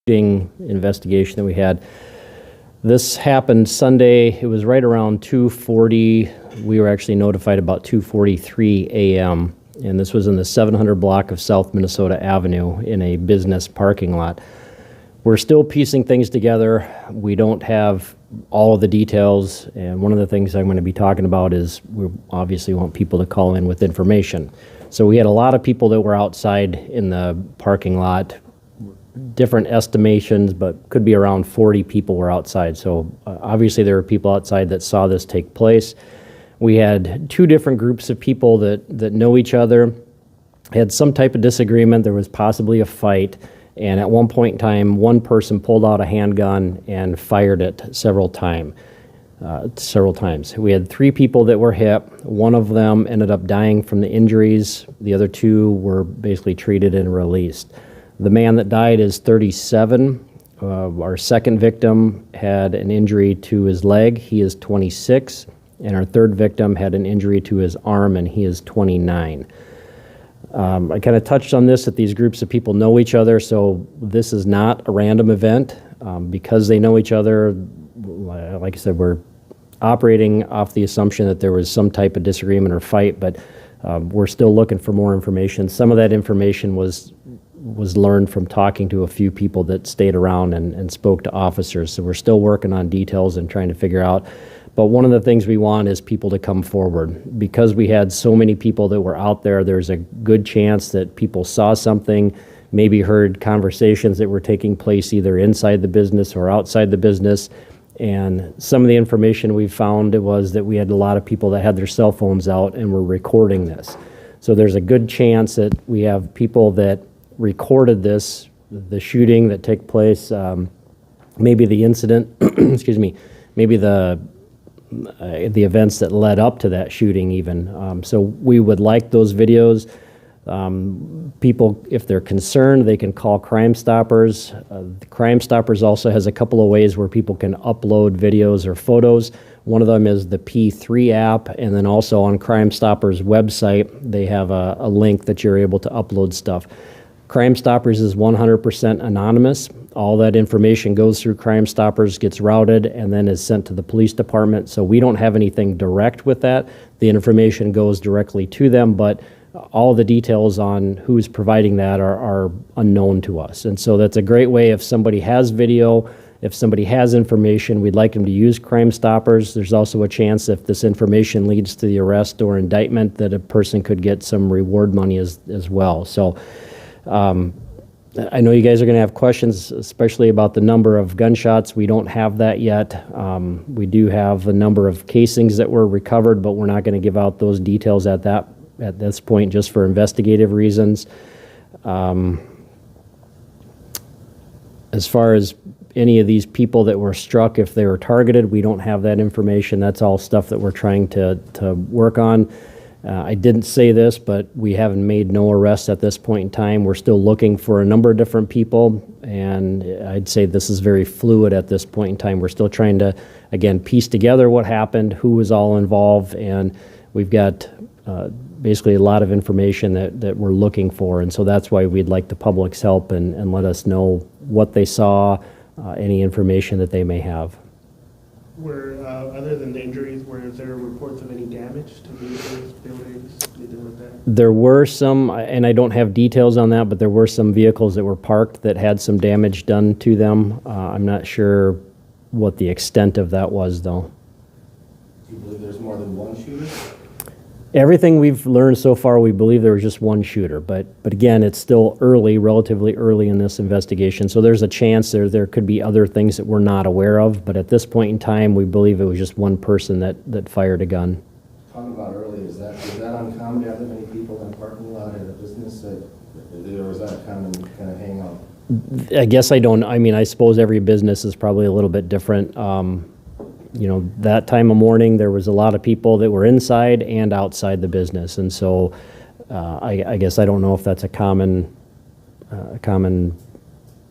investigation that we had. This happened Sunday. It was right around 2:40. We were actually notified about 2:43 a.m., and this was in the 700 block of South Minnesota Avenue in a business parking lot. We're still piecing things together. We don't have all of the details, and one of the things I'm going to be talking about is we obviously want people to call in with information. So we had a lot of people that were outside in the parking lot. Different estimations, but could be around 40 people were outside. So obviously there were people outside that saw this take place. We had two different groups of people that know each other, had some type of disagreement. There was possibly a fight. And at one point in time, one person pulled out a handgun and fired it several times. We had three people that were hit. One of them ended up dying from the injuries. The other two were basically treated and released. The man that died is 37. Our second victim had an injury to his leg. He is 26. And our third victim had an injury to his arm, and he is 29. I kind of touched on this, that these groups of people know each other, so this is not a random event. Because they know each other, like I said, we're operating off the assumption that there was some type of disagreement or fight, but we're still looking for more information. Some of that information was learned from talking to a few people that stayed around and spoke to officers. So we're still working on details and trying to figure out. But one of the things we want is people to come forward. Because we had so many people that were out there, there's a good chance that people saw something, maybe heard conversations that were taking place either inside the business or outside the business. And some of the information we found was that we had a lot of people that had their cell phones out and were recording this. So there's a good chance that we have people that recorded this, the shooting that took place, maybe the incident, excuse me, maybe the events that led up to that shooting even. So we would like those videos. People, if they're concerned, they can call Crime Stoppers. Crime Stoppers also has a couple of ways where people can upload videos or photos. One of them is the P3 app, and then also on Crime Stoppers' website, they have a link that you're able to upload stuff. Crime Stoppers is 100% anonymous. All that information goes through Crime Stoppers, gets routed, and then is sent to the police department. So we don't have anything direct with that. The information goes directly to them, but all the details on who's providing that are unknown to us. And so that's a great way if somebody has video, if somebody has information, we'd like them to use Crime Stoppers. There's also a chance if this information leads to the arrest or indictment that a person could get some reward money as well. So I know you guys are going to have questions, especially about the number of gunshots. We don't have that yet. We do have a number of casings that were recovered, but we're not going to give out those details at this point, just for investigative reasons. As far as any of these people that were struck, if they were targeted, we don't have that information. That's all stuff that we're trying to work on. I didn't say this, but we haven't made no arrests at this point in time. We're still looking for a number of different people, and I'd say this is very fluid at this point in time. We're still trying to, again, piece together what happened, who was all involved, and we've got basically a lot of information that we're looking for, and so that's why we'd like the public's help and let us know what they saw, any information that they may have. Other than the injuries, were there reports of any damage to vehicles, buildings, anything like that? There were some, and I don't have details on that, but there were some vehicles that were parked that had some damage done to them. I'm not sure what the extent of that was, though. Do you believe there's more than one shooter? Everything we've learned so far, we believe there was just one shooter. But again, it's still early, relatively early in this investigation. So there's a chance there could be other things that we're not aware of. But at this point in time, we believe it was just one person that fired a gun. Talking about early, is that uncommon to have that many people in a parking lot at a business, or was that a common kind of hangout? I guess I suppose every business is probably a little bit different. That time of morning, there was a lot of people that were inside and outside the business. And so I guess I don't know if that's a common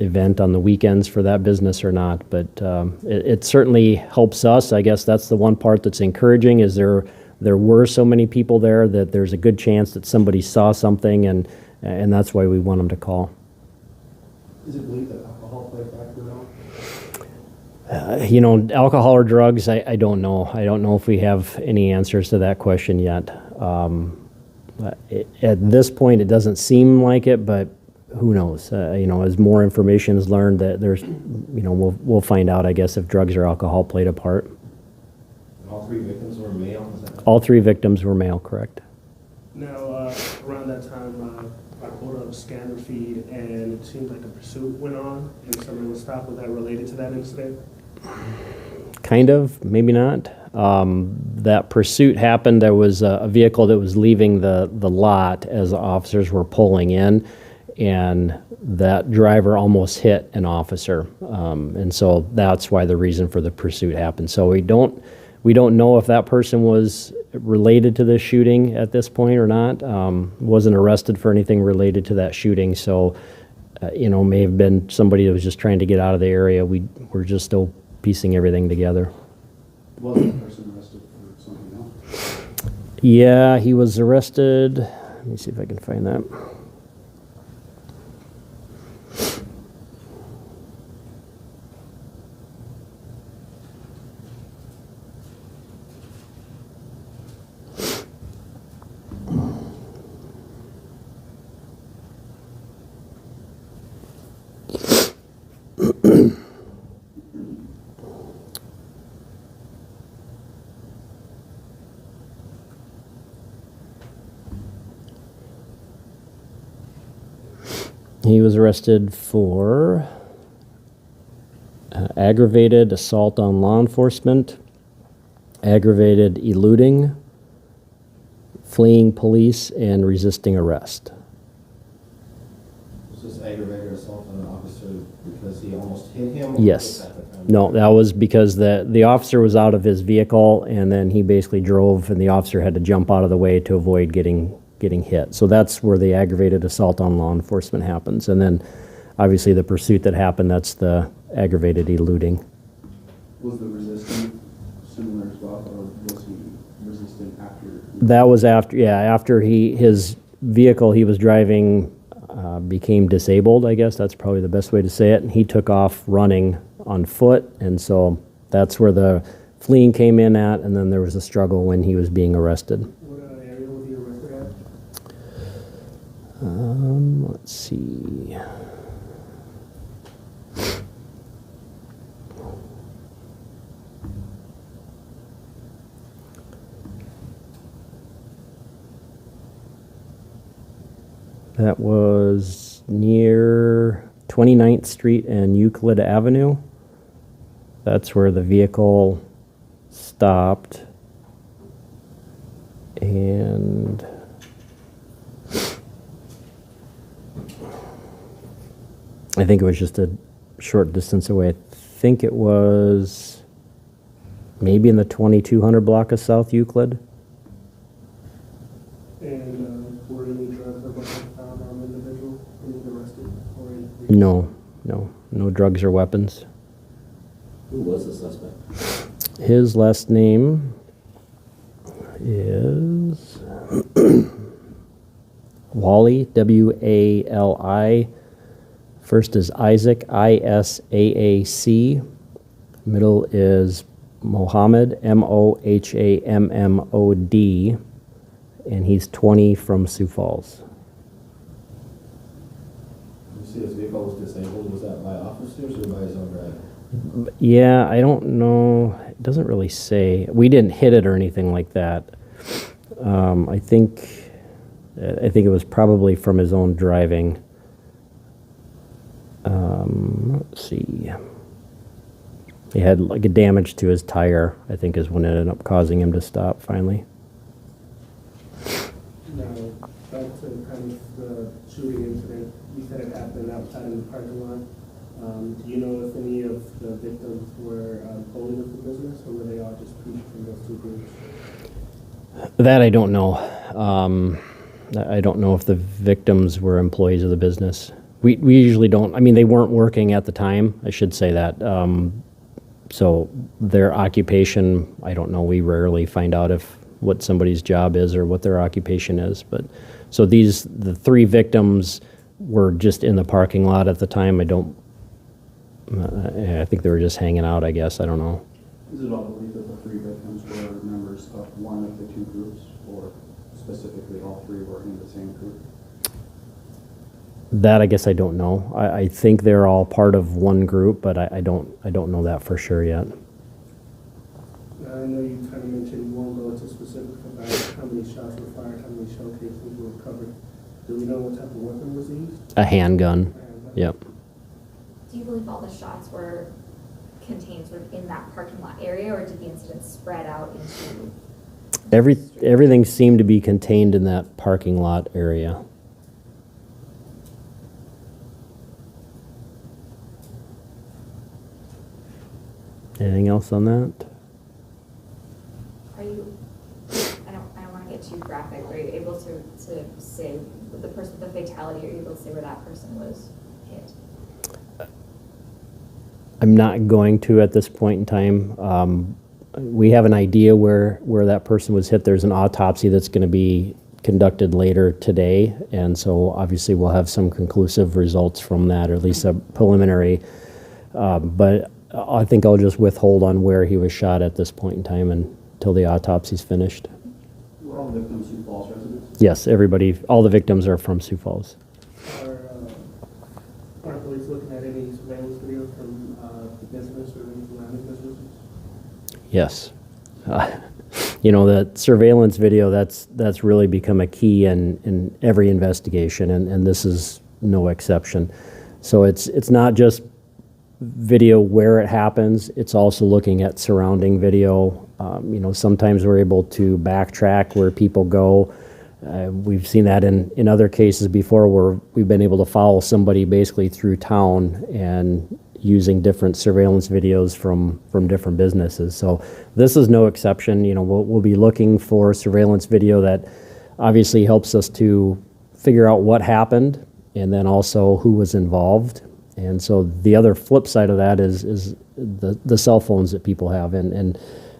event on the weekends for that business or not. But it certainly helps us. I guess that's the one part that's encouraging, is there were so many people there that there's a good chance that somebody saw something, and that's why we want them to call. Is it believed that alcohol played a factor at all? You know, alcohol or drugs, I don't know. I don't know if we have any answers to that question yet. At this point, it doesn't seem like it, but who knows? You know, as more information is learned, that there's, you know, we'll find out, I guess, if drugs or alcohol played a part. And all 3 victims were male, is that right? All 3 victims were male, correct? Now, around that time, I pulled up scanner feed, and it seemed like a pursuit went on, and somebody was stopped. Was that related to that incident? Kind of, maybe not. That pursuit happened. There was a vehicle that was leaving the lot as the officers were pulling in, and that driver almost hit an officer. And so that's why the reason for the pursuit happened. So we don't know if that person was related to this shooting at this point or not. Wasn't arrested for anything related to that shooting. So, you know, may have been somebody that was just trying to get out of the area. We're just still piecing everything together. Was that person arrested for something else? Yeah, he was arrested. Let me see if I can find that. He was arrested for aggravated assault on law enforcement, aggravated eluding, fleeing police, and resisting arrest. Was this aggravated assault on an officer because he almost hit him? or Yes. was that the time? No, that was because the officer was out of his vehicle, and then he basically drove, and the officer had to jump out of the way to avoid getting hit. So that's where the aggravated assault on law enforcement happens. And then, obviously, the pursuit that happened, that's the aggravated eluding. Was the resisting similar as well, or was he resisting after? That was after his vehicle he was driving became disabled, I guess. That's probably the best way to say it. And he took off running on foot, and so that's where the fleeing came in at, and then there was a struggle when he was being arrested. What area was he arrested at? Let's see. That was near 29th Street and Euclid Avenue. That's where the vehicle stopped. And I think it was just a short distance away. I think it was maybe in the 2200 block of South Euclid. And were any drugs or weapons found on the individual who was arrested? Or any- No drugs or weapons. Who was the suspect? His last name is Wally, W-A-L-I. First is Isaac, I-S-A-A-C. Middle is Mohammed, M-O-H-A-M-M-O-D. And he's 20 from Sioux Falls. You see his vehicle was disabled, was that by officers or by his own driving? Yeah, I don't know. It doesn't really say. We didn't hit it or anything like that. I think it was probably from his own driving. Let's see. He had like a damage to his tire, I think is when it ended up causing him to stop finally. Now, back to kind of the shooting incident, you said it happened outside in the parking lot. Do you know if any of the victims were employees of the business, or were they all just people from those two groups? That I don't know. I don't know if the victims were employees of the business. We usually don't. I mean, they weren't working at the time. I should say that. So their occupation, I don't know. We rarely find out what somebody's job is or what their occupation is. But so the 3 victims were just in the parking lot at the time. I think they were just hanging out, I guess. I don't know. Is it all believed that the 3 victims were members of one of the 2 groups, or specifically all 3 were in the same group? That I guess I don't know. I think they're all part of one group, but I don't know that for sure yet. I know you kind of mentioned you won't go into specifics about how many shots were fired, how many shell casings were recovered. Do we know what type of weapon was used? A handgun. And, Yep. Do you believe all the shots were contained sort of in that parking lot area, or did the incident spread out into? Everything seemed to be contained in that parking lot area. Anything else on that? Are you, I don't want to get too graphic, but are you able to say the person, the fatality, are you able to say where that person was hit? I'm not going to at this point in time. We have an idea where that person was hit. There's an autopsy that's going to be conducted later today, and so obviously we'll have some conclusive results from that, or at least a preliminary. But I think I'll just withhold on where he was shot at this point in time until the autopsy's finished. Were all the victims Sioux Falls residents? Yes, all the victims are from Sioux Falls. Are police looking at any surveillance video from the business or any surrounding businesses? Yes. That surveillance video, that's really become a key in every investigation, and this is no exception. So it's not just video where it happens, it's also looking at surrounding video. Sometimes we're able to backtrack where people go. We've seen that in other cases before, where we've been able to follow somebody basically through town and using different surveillance videos from different businesses. So this is no exception. We'll be looking for surveillance video that obviously helps us to figure out what happened and then also who was involved. And so the other flip side of that is the cell phones that people have. And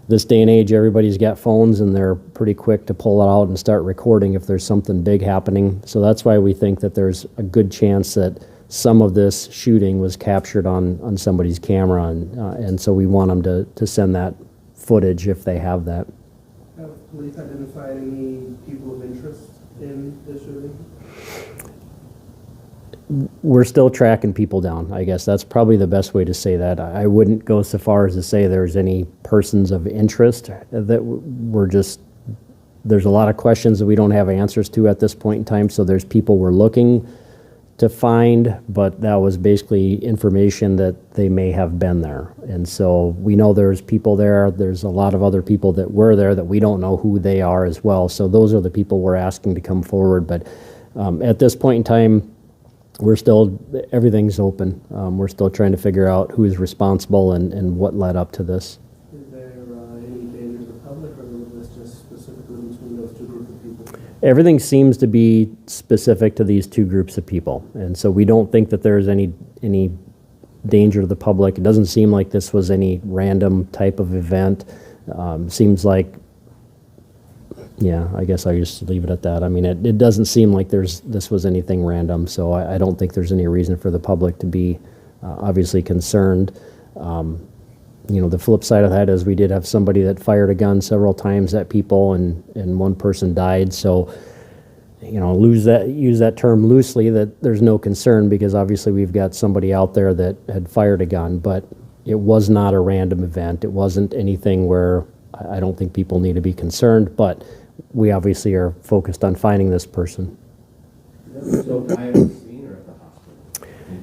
this day and age, everybody's got phones, and they're pretty quick to pull it out and start recording if there's something big happening. So that's why we think that there's a good chance that some of this shooting was captured on somebody's camera, and so we want them to send that footage if they have that. Have police identified any people of interest in this shooting? We're still tracking people down. I guess that's probably the best way to say that. I wouldn't go so far as to say there's any persons of interest. There's a lot of questions that we don't have answers to at this point in time, so there's people we're looking to find, but that was basically information that they may have been there. And so we know there's people there. There's a lot of other people that were there that we don't know who they are as well. So those are the people we're asking to come forward. But at this point in time, everything's open. We're still trying to figure out who's responsible and what led up to this. Is there any danger to the public, or was this just specifically between those two groups of people? Everything seems to be specific to these two groups of people. And so we don't think that there's any danger to the public. It doesn't seem like this was any random type of event. Seems like, I guess I'll just leave it at that. I mean, it doesn't seem like this was anything random, so I don't think there's any reason for the public to be obviously concerned. The flip side of that is we did have somebody that fired a gun several times at people, and one person died. So, use that term loosely, that there's no concern, because obviously we've got somebody out there that had fired a gun, but it was not a random event. It wasn't anything where I don't think people need to be concerned, but we obviously are focused on finding this person. So die at the scene or at the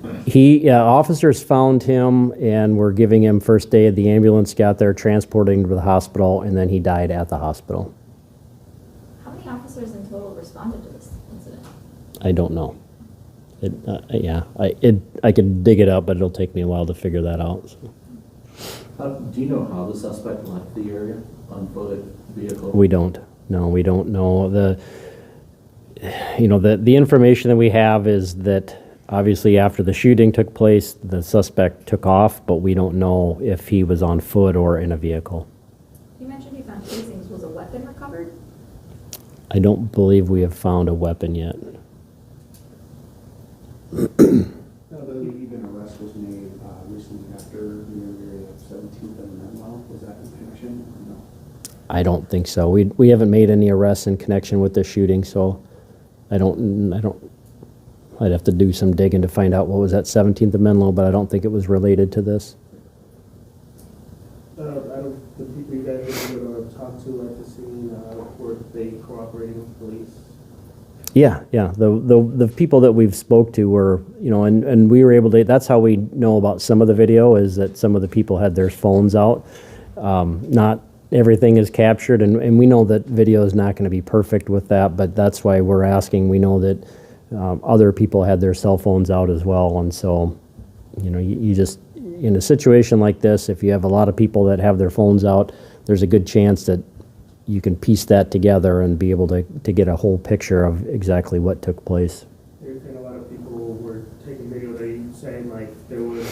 hospital? Officers found him and were giving him first aid. The ambulance got there, transporting him to the hospital, and then he died at the hospital. How many officers in total responded to this incident? I don't know. I could dig it up, but it'll take me a while to figure that out. So. Do you know how the suspect left the area on foot, vehicle? We don't. No, we don't know. The information that we have is that obviously after the shooting took place, the suspect took off, but we don't know if he was on foot or in a vehicle. You mentioned you found casings. Was a weapon recovered? I don't believe we have found a weapon yet. Now, the even arrest was made recently after the area of 17th and Menlo. Was that in connection or no? I don't think so. We haven't made any arrests in connection with this shooting, so I don't, I'd have to do some digging to find out what was at 17th and Menlo, but I don't think it was related to this. The people you guys were able to talk to at the scene, were they cooperating with police? Yeah. The people that we've spoke to were, and we were able to, that's how we know about some of the video, is that some of the people had their phones out. Not everything is captured, and we know that video is not going to be perfect with that, but that's why we're asking. We know that other people had their cell phones out as well, and so, you just, in a situation like this, if you have a lot of people that have their phones out, there's a good chance that you can piece that together and be able to get a whole picture of exactly what took place. You're saying a lot of people were taking video. Are you saying like there was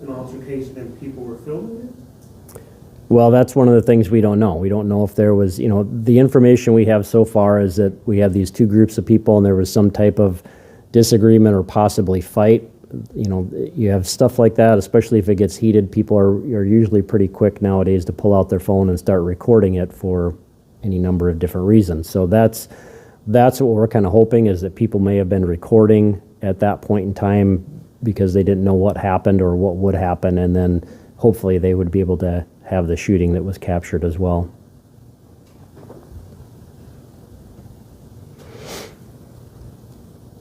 an altercation and people were filming it? Well, that's one of the things we don't know. We don't know if there was, the information we have so far is that we have these two groups of people and there was some type of disagreement or possibly fight. You have stuff like that, especially if it gets heated. People are usually pretty quick nowadays to pull out their phone and start recording it for any number of different reasons. So that's what we're kind of hoping, is that people may have been recording at that point in time because they didn't know what happened or what would happen, and then hopefully they would be able to have the shooting that was captured as well.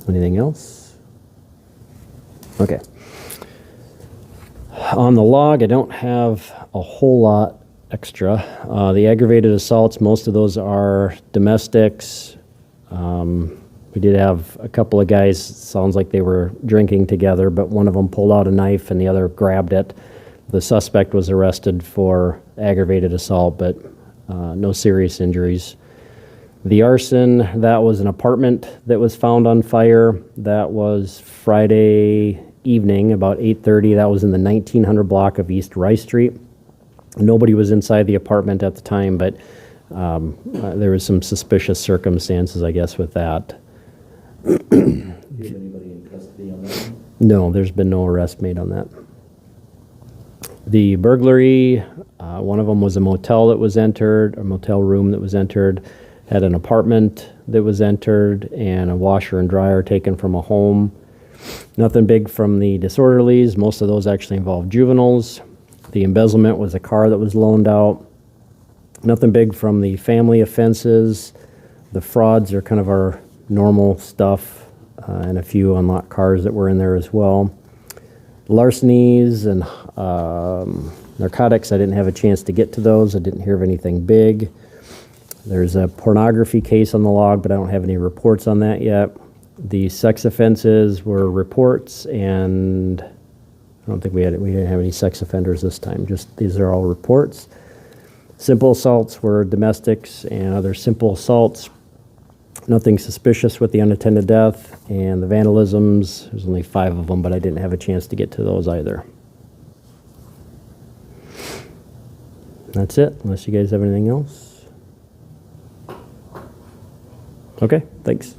Anything else? Okay. On the log, I don't have a whole lot extra. The aggravated assaults, most of those are domestics. We did have a couple of guys, sounds like they were drinking together, but one of them pulled out a knife and the other grabbed it. The suspect was arrested for aggravated assault, but no serious injuries. The arson, that was an apartment that was found on fire. That was Friday evening, about 8:30. That was in the 1900 block of East Rice Street. Nobody was inside the apartment at the time, but there was some suspicious circumstances, I guess, with that. Do you have anybody in custody on that one? No, there's been no arrest made on that. The burglary, one of them was a motel that was entered, a motel room that was entered, had an apartment that was entered, and a washer and dryer taken from a home. Nothing big from the disorderlies. Most of those actually involved juveniles. The embezzlement was a car that was loaned out. Nothing big from the family offenses. The frauds are kind of our normal stuff, and a few unlocked cars that were in there as well. Larcenies and narcotics, I didn't have a chance to get to those. I didn't hear of anything big. There's a pornography case on the log, but I don't have any reports on that yet. The sex offenses were reports, and I don't think we didn't have any sex offenders this time. Just these are all reports. Simple assaults were domestics and other simple assaults. Nothing suspicious with the unattended death, and the vandalisms, there's only 5 of them, but I didn't have a chance to get to those either. That's it, unless you guys have anything else. Okay, thanks.